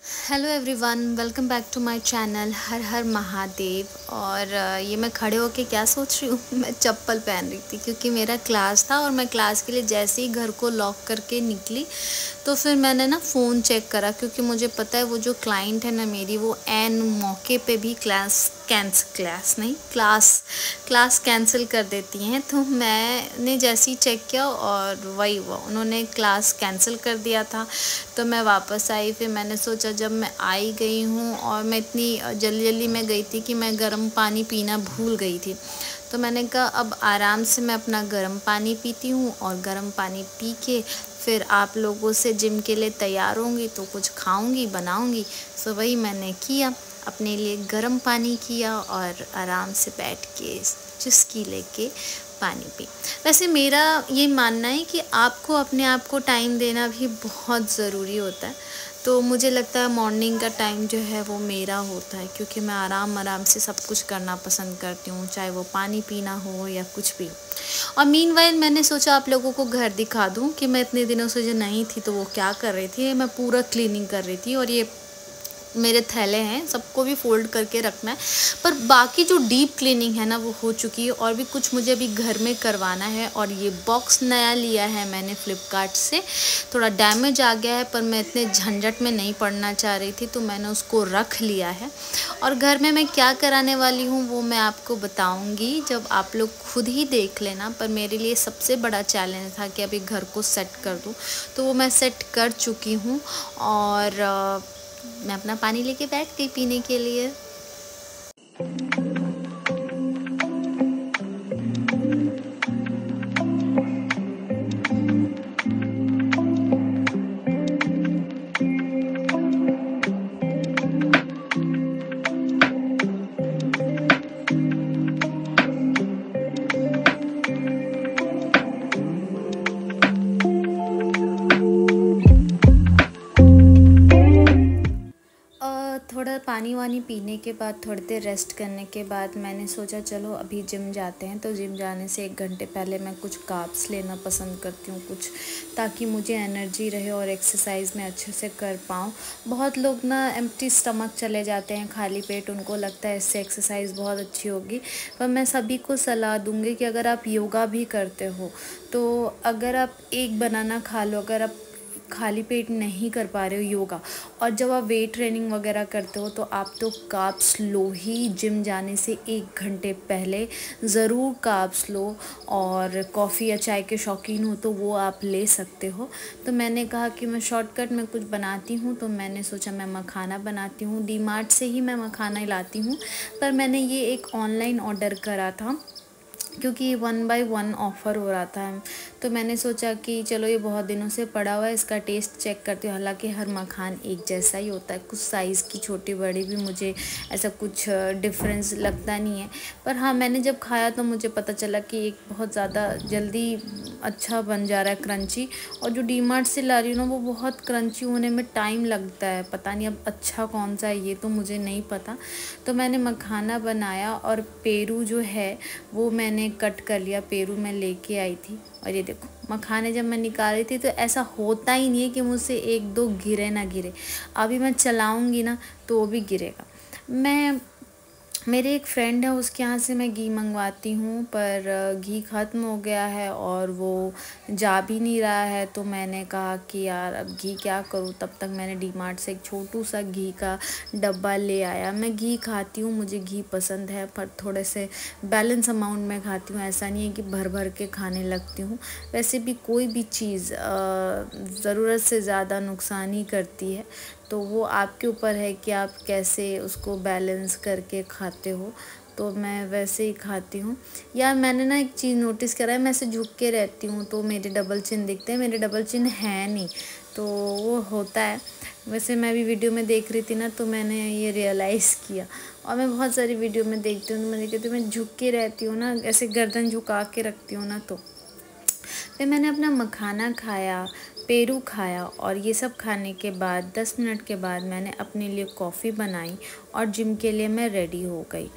Hello everyone, welcome back to my channel Har Har Mahadev. और ये मैं खड़े होके क्या सोच रही हूँ मैं चप्पल पहन रही थी क्योंकि मेरा क्लास था और मैं क्लास के लिए जैसे ही घर को लॉक करके निकली तो फिर मैंने ना फ़ोन चेक करा क्योंकि मुझे पता है वो जो क्लाइंट है ना मेरी, वो एन मौके पे भी क्लास कैंसिल कर देती हैं। तो मैंने जैसे ही चेक किया और वही हुआ, उन्होंने क्लास कैंसिल कर दिया था। तो मैं वापस आई, फिर मैंने सोचा जब मैं आई गई हूँ और मैं इतनी जल्दी जल्दी में गई थी कि मैं गर्म पानी पीना भूल गई थी। तो मैंने कहा अब आराम से मैं अपना गर्म पानी पीती हूँ और गर्म पानी पी के फिर आप लोगों से जिम के लिए तैयार होंगी तो कुछ खाऊंगी बनाऊंगी। सो वही मैंने किया, अपने लिए गर्म पानी किया और आराम से बैठ के चुस्की लेके पानी पी। वैसे मेरा ये मानना है कि आपको अपने आप को टाइम देना भी बहुत ज़रूरी होता है। तो मुझे लगता है मॉर्निंग का टाइम जो है वो मेरा होता है क्योंकि मैं आराम से सब कुछ करना पसंद करती हूँ, चाहे वो पानी पीना हो या कुछ भी। और मीनवाइल मैंने सोचा आप लोगों को घर दिखा दूँ कि मैं इतने दिनों से जो नहीं थी तो वो क्या कर रही थी। मैं पूरा क्लीनिंग कर रही थी और ये मेरे थैले हैं, सबको भी फ़ोल्ड करके रखना है। पर बाकी जो डीप क्लीनिंग है ना वो हो चुकी है और भी कुछ मुझे अभी घर में करवाना है। और ये बॉक्स नया लिया है मैंने फ़्लिपकार्ट से, थोड़ा डैमेज आ गया है पर मैं इतने झंझट में नहीं पड़ना चाह रही थी तो मैंने उसको रख लिया है। और घर में मैं क्या कराने वाली हूँ वो मैं आपको बताऊँगी जब आप लोग खुद ही देख लेना। पर मेरे लिए सबसे बड़ा चैलेंज था कि अभी घर को सेट कर दूँ, तो वो मैं सेट कर चुकी हूँ। और मैं अपना पानी लेके बैठ गई पीने के लिए। थोड़ा पानी वानी पीने के बाद थोड़ी देर रेस्ट करने के बाद मैंने सोचा चलो अभी जिम जाते हैं। तो जिम जाने से 1 घंटे पहले मैं कुछ कार्ब्स लेना पसंद करती हूँ कुछ, ताकि मुझे एनर्जी रहे और एक्सरसाइज में अच्छे से कर पाऊँ। बहुत लोग ना एम्प्टी स्टमक चले जाते हैं, खाली पेट, उनको लगता है इससे एक्सरसाइज बहुत अच्छी होगी। पर मैं सभी को सलाह दूँगी कि अगर आप योगा भी करते हो तो अगर आप एक बनाना खा लो, अगर आप खाली पेट नहीं कर पा रहे हो योगा, और जब आप वेट ट्रेनिंग वगैरह करते हो तो आप तो कार्ब्स लो ही। जिम जाने से 1 घंटे पहले ज़रूर कार्ब्स लो। और कॉफ़ी या चाय के शौकीन हो तो वो आप ले सकते हो। तो मैंने कहा कि मैं शॉर्टकट में कुछ बनाती हूँ, तो मैंने सोचा मैं मखाना बनाती हूँ। डी मार्ट से ही मैं मखाना लाती हूँ, पर मैंने ये एक ऑनलाइन ऑर्डर करा था क्योंकि 1 बाय 1 ऑफ़र हो रहा था। तो मैंने सोचा कि चलो ये बहुत दिनों से पड़ा हुआ है, इसका टेस्ट चेक करती हूँ। हालांकि हर मखान एक जैसा ही होता है, कुछ साइज़ की छोटी बड़ी भी मुझे ऐसा कुछ डिफरेंस लगता नहीं है। पर हाँ, मैंने जब खाया तो मुझे पता चला कि एक बहुत ज़्यादा जल्दी अच्छा बन जा रहा है, क्रंची। और जो डी मार्ट से ला रही हूँ ना वो बहुत क्रंची होने में टाइम लगता है। पता नहीं अब अच्छा कौन सा है ये तो मुझे नहीं पता। तो मैंने मखाना बनाया और पेरू जो है वो मैंने कट कर लिया। पेरू मैं लेके आई थी और ये देखो मखाने जब मैं निकाल रही थी तो ऐसा होता ही नहीं है कि मुझसे 1-2 गिरे ना गिरे। अभी मैं चलाऊंगी ना तो वो भी गिरेगा। मैं मेरे एक फ्रेंड है उसके यहाँ से मैं घी मंगवाती हूँ, पर घी ख़त्म हो गया है और वो जा भी नहीं रहा है। तो मैंने कहा कि यार अब घी क्या करूँ। तब तक मैंने डी मार्ट से एक छोटू सा घी का डब्बा ले आया। मैं घी खाती हूँ, मुझे घी पसंद है, पर थोड़े से बैलेंस अमाउंट में खाती हूँ। ऐसा नहीं है कि भर भर के खाने लगती हूँ। वैसे भी कोई भी चीज़ ज़रूरत से ज़्यादा नुकसान ही करती है, तो वो आपके ऊपर है कि आप कैसे उसको बैलेंस करके खाते हो। तो मैं वैसे ही खाती हूँ। यार मैंने ना एक चीज़ नोटिस करा है, मैं ऐसे झुक के रहती हूँ तो मेरे डबल चिन दिखते हैं। मेरे डबल चिन है नहीं, तो वो होता है। वैसे मैं भी वीडियो में देख रही थी ना तो मैंने ये रियलाइज़ किया। और मैं बहुत सारी वीडियो में देखती हूँ तो मैं कहती हूँ मैं झुक के रहती हूँ ना, ऐसे गर्दन झुका के रखती हूँ ना। तो फिर मैंने अपना मखाना खाया, पेरू खाया और ये सब खाने के बाद 10 मिनट के बाद मैंने अपने लिए कॉफ़ी बनाई और जिम के लिए मैं रेडी हो गई।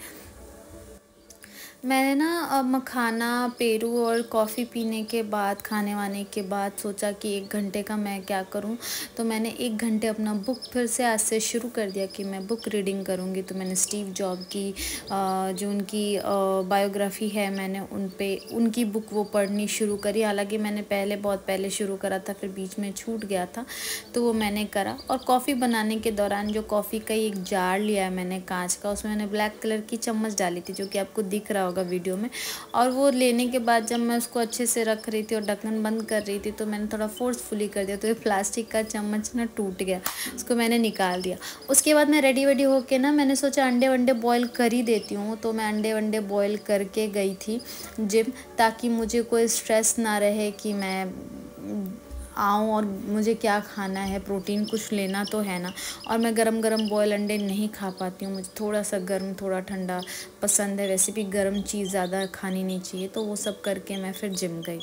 मैंने ना मखाना, पेरू और कॉफ़ी पीने के बाद, खाने-वाने के बाद सोचा कि 1 घंटे का मैं क्या करूँ, तो मैंने 1 घंटे अपना बुक फिर से आज से शुरू कर दिया कि मैं बुक रीडिंग करूँगी। तो मैंने स्टीव जॉब की जो उनकी बायोग्राफ़ी है, मैंने उनकी बुक वो पढ़नी शुरू करी। हालाँकि मैंने बहुत पहले शुरू करा था, फिर बीच में छूट गया था, तो वो मैंने करा। और कॉफ़ी बनाने के दौरान जो कॉफ़ी का एक जार लिया है मैंने काँच का, उसमें मैंने ब्लैक कलर की चम्मच डाली थी, जो कि आपको दिख रहा होगा वीडियो में। और वो लेने के बाद जब मैं उसको अच्छे से रख रही थी और ढक्कन बंद कर रही थी, तो मैंने थोड़ा फोर्सफुली कर दिया, तो ये प्लास्टिक का चम्मच ना टूट गया, उसको मैंने निकाल दिया। उसके बाद मैं रेडी वेडी होके ना, मैंने सोचा अंडे वंडे बॉयल कर ही देती हूँ, तो मैं अंडे वंडे बॉयल करके गई थी जिम, ताकि मुझे कोई स्ट्रेस ना रहे कि मैं आऊँ और मुझे क्या खाना है, प्रोटीन कुछ लेना तो है ना। और मैं गरम गरम बॉयल अंडे नहीं खा पाती हूँ, मुझे थोड़ा सा गर्म थोड़ा ठंडा पसंद है, वैसे भी गर्म चीज़ ज़्यादा खानी नहीं चाहिए। तो वो सब करके मैं फिर जिम गई।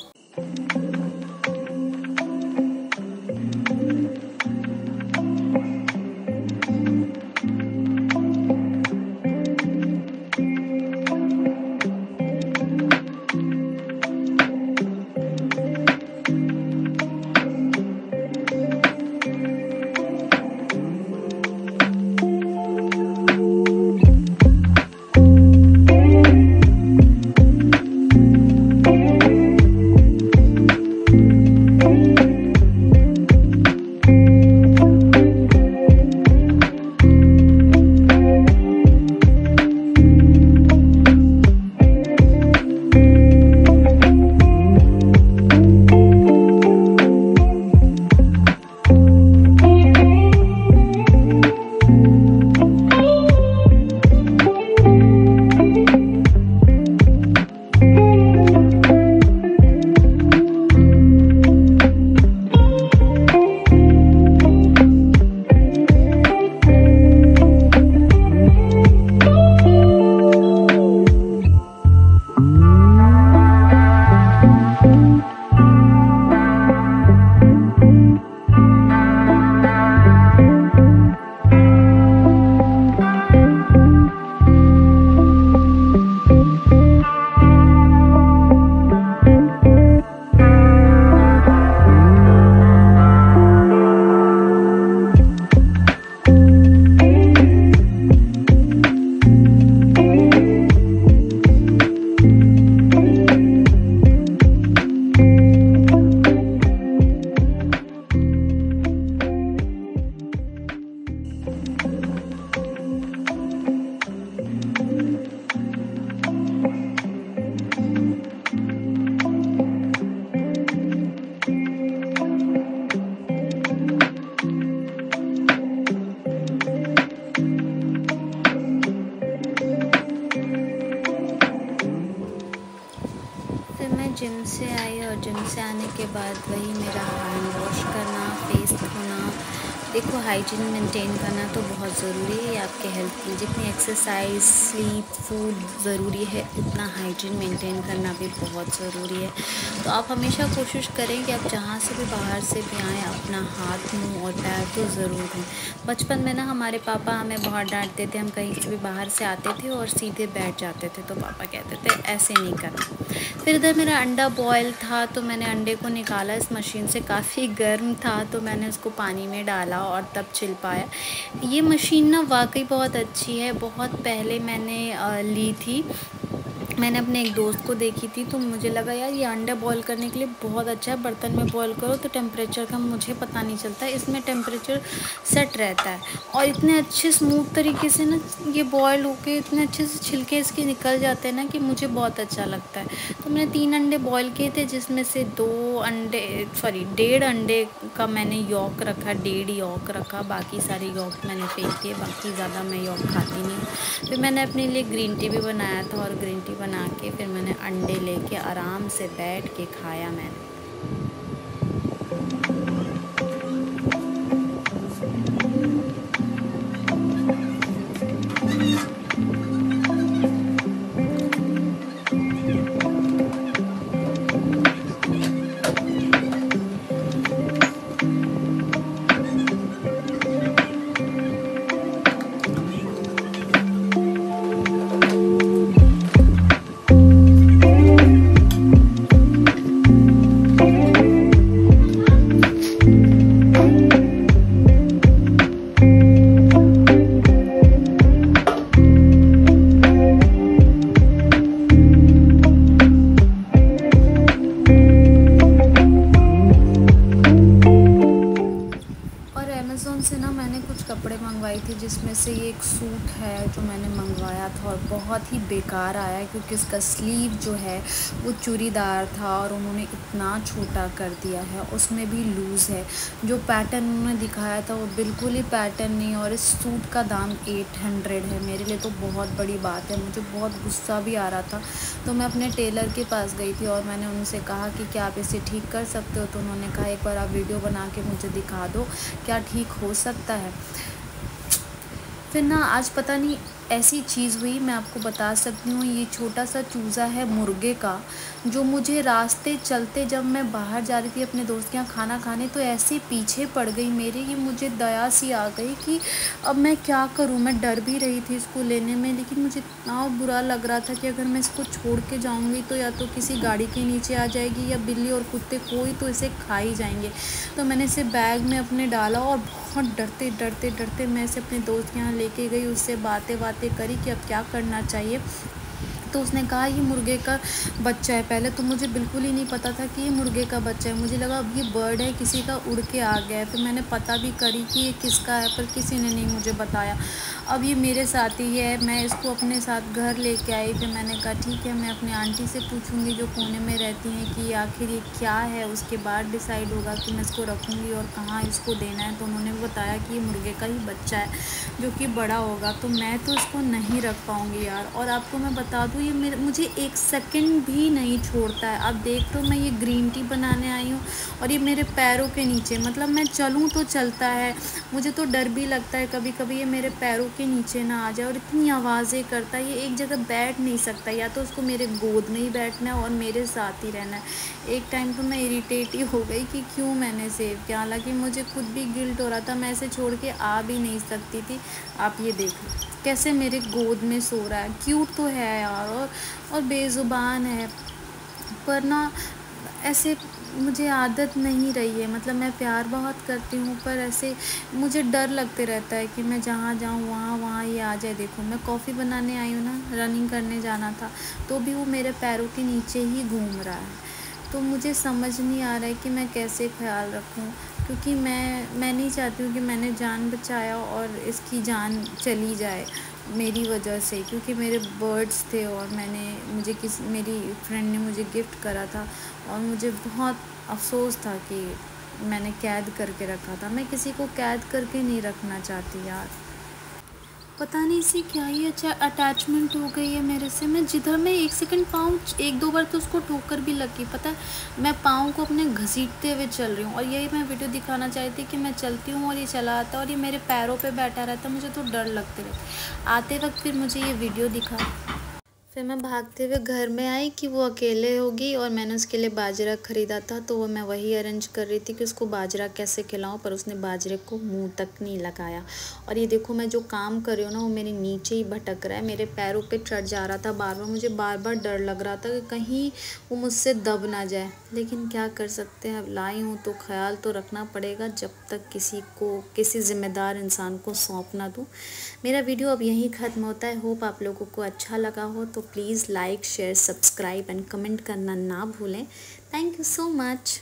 जिम से आई और जिम से आने के बाद वही मेरा हैंड वॉश करना, फेस धोना। देखो, हाइजीन मेंटेन करना तो बहुत ज़रूरी है आपके हेल्थ के लिए। जितनी एक्सरसाइज, स्लीप, फूड ज़रूरी है, उतना हाइजीन मेंटेन करना भी बहुत ज़रूरी है। तो आप हमेशा कोशिश करें कि आप जहाँ से भी बाहर से भी आएँ, अपना हाथ, मुंह और पैर तो ज़रूर धोएं। बचपन में ना हमारे पापा हमें बहुत डांटते थे, हम कहीं से भी बाहर से आते थे और सीधे बैठ जाते थे, तो पापा कहते थे ऐसे नहीं करना। फिर इधर मेरा अंडा बॉयल था, तो मैंने अंडे को निकाला इस मशीन से, काफ़ी गर्म था, तो मैंने उसको पानी में डाला और तब छिल पाया। ये मशीन ना वाकई बहुत अच्छी है। बहुत पहले मैंने ली थी, मैंने अपने एक दोस्त को देखी थी, तो मुझे लगा यार ये अंडा बॉईल करने के लिए बहुत अच्छा है। बर्तन में बॉईल करो तो टेम्परेचर का मुझे पता नहीं चलता है, इसमें टेम्परेचर सेट रहता है और इतने अच्छे स्मूथ तरीके से ना ये बॉईल होके इतने अच्छे से छिलके इसके निकल जाते हैं ना कि मुझे बहुत अच्छा लगता है। तो मैंने 3 अंडे बॉईल किए थे, जिसमें से 1.5 अंडे का मैंने यॉक रखा, 1.5 यॉक रखा, बाकी सारी यॉक मैंने फेंक दिए, बाकी ज़्यादा मैं यॉक खाती नहीं। फिर मैंने अपने लिए ग्रीन टी भी बनाया था और ग्रीन टी बना के फिर मैंने अंडे लेके आराम से बैठ के खाया मैंने। से ना मैंने कुछ कपड़े मंगवाए थे, जिसमें से ये एक सूट है जो मैंने मंगवाया था और बहुत ही बेकार आया है, क्योंकि इसका स्लीव जो है वो चूड़ीदार था और उन्होंने इतना छोटा कर दिया है, उसमें भी लूज़ है। जो पैटर्न उन्होंने दिखाया था वो बिल्कुल ही पैटर्न नहीं, और इस सूट का दाम 800 है। मेरे लिए तो बहुत बड़ी बात है, मुझे बहुत गुस्सा भी आ रहा था। तो मैं अपने टेलर के पास गई थी और मैंने उनसे कहा कि क्या आप इसे ठीक कर सकते हो। तो उन्होंने कहा एक बार आप वीडियो बना के मुझे दिखा दो, क्या ठीक हो सकता है। फिर ना आज पता नहीं ऐसी चीज़ हुई, मैं आपको बता सकती हूँ। ये छोटा सा चूज़ा है मुर्गे का, जो मुझे रास्ते चलते जब मैं बाहर जा रही थी अपने दोस्त के यहाँ खाना खाने, तो ऐसे पीछे पड़ गई मेरे कि मुझे दया सी आ गई कि अब मैं क्या करूँ। मैं डर भी रही थी इसको लेने में, लेकिन मुझे इतना बुरा लग रहा था कि अगर मैं इसको छोड़ के जाऊँगी तो या तो किसी गाड़ी के नीचे आ जाएगी, या बिल्ली और कुत्ते कोई तो इसे खा ही जाएंगे। तो मैंने इसे बैग में अपने डाला और बहुत डरते डरते डरते मैं इसे अपने दोस्त के यहाँ लेके गई। उससे बातें करी कि अब क्या करना चाहिए। तो उसने कहा ये मुर्गे का बच्चा है। पहले तो मुझे बिल्कुल ही नहीं पता था कि ये मुर्गे का बच्चा है, मुझे लगा अब ये बर्ड है, किसी का उड़ के आ गया है। फिर मैंने पता भी करी कि ये किसका है, पर किसी ने नहीं मुझे बताया। अब ये मेरे साथ ही है, मैं इसको अपने साथ घर लेके आई। फिर मैंने कहा ठीक है, मैं अपनी आंटी से पूछूंगी जो पुणे में रहती हैं कि आखिर ये क्या है, उसके बाद डिसाइड होगा कि मैं इसको रखूँगी और कहाँ इसको देना है। तो उन्होंने बताया कि ये मुर्गे का ही बच्चा है जो कि बड़ा होगा, तो मैं तो इसको नहीं रख पाऊँगी यार। और आपको मैं बता दूँ, ये मुझे एक सेकंड भी नहीं छोड़ता है। आप देख लो, मैं ये ग्रीन टी बनाने आई हूँ और ये मेरे पैरों के नीचे, मतलब मैं चलूँ तो चलता है। मुझे तो डर भी लगता है कभी कभी ये मेरे पैरों के नीचे ना आ जाए, और इतनी आवाज़ें करता है। ये एक जगह बैठ नहीं सकता, या तो उसको मेरे गोद में ही बैठना है और मेरे साथ ही रहना है। एक टाइम तो मैं इरिटेट ही हो गई कि क्यों मैंने सेव किया, हालांकि मुझे खुद भी गिल्ट हो रहा था, मैं इसे छोड़ के आ भी नहीं सकती थी। आप ये देख लो कैसे मेरे गोद में सो रहा है। क्यूट तो है यार, और बेज़ुबान है, पर ना ऐसे मुझे आदत नहीं रही है। मतलब मैं प्यार बहुत करती हूँ, पर ऐसे मुझे डर लगते रहता है कि मैं जहाँ जाऊँ वहाँ ये आ जाए। देखो मैं कॉफ़ी बनाने आई हूँ ना, रनिंग करने जाना था, तो भी वो मेरे पैरों के नीचे ही घूम रहा है। तो मुझे समझ नहीं आ रहा है कि मैं कैसे ख्याल रखूँ, क्योंकि मैं नहीं चाहती हूँ कि मैंने जान बचाया और इसकी जान चली जाए मेरी वजह से, क्योंकि मेरे बर्ड्स थे और मेरी फ्रेंड ने मुझे गिफ्ट करा था, और मुझे बहुत अफसोस था कि मैंने कैद करके रखा था। मैं किसी को कैद करके नहीं रखना चाहती यार, पता नहीं इसे क्या ही अच्छा अटैचमेंट हो गई है मेरे से। मैं जिधर मैं एक सेकंड पाँव, एक दो बार तो उसको ठोकर भी लगी, पता है मैं पाँव को अपने घसीटते हुए चल रही हूँ। और यही मैं वीडियो दिखाना चाहती थी कि मैं चलती हूँ और ये चला आता है और ये मेरे पैरों पे बैठा रहता है। मुझे तो डर लगते रहता आते वक्त। फिर मुझे ये वीडियो दिखा, फिर मैं भागते हुए घर में आई कि वो अकेले होगी, और मैंने उसके लिए बाजरा ख़रीदा था, तो वो मैं वही अरेंज कर रही थी कि उसको बाजरा कैसे खिलाऊं, पर उसने बाजरे को मुंह तक नहीं लगाया। और ये देखो मैं जो काम कर रही हूँ ना, वो मेरे नीचे ही भटक रहा है, मेरे पैरों पे चढ़ जा रहा था बार बार। मुझे बार बार डर लग रहा था कि कहीं वो मुझसे दब ना जाए, लेकिन क्या कर सकते हैं, अब लाई हूँ तो ख्याल तो रखना पड़ेगा जब तक किसी ज़िम्मेदार इंसान को सौंप ना दूँ। मेरा वीडियो अब यहीं ख़त्म होता है। होप आप लोगों को अच्छा लगा हो, तो please like, share, subscribe and comment करना ना भूलें। Thank you so much.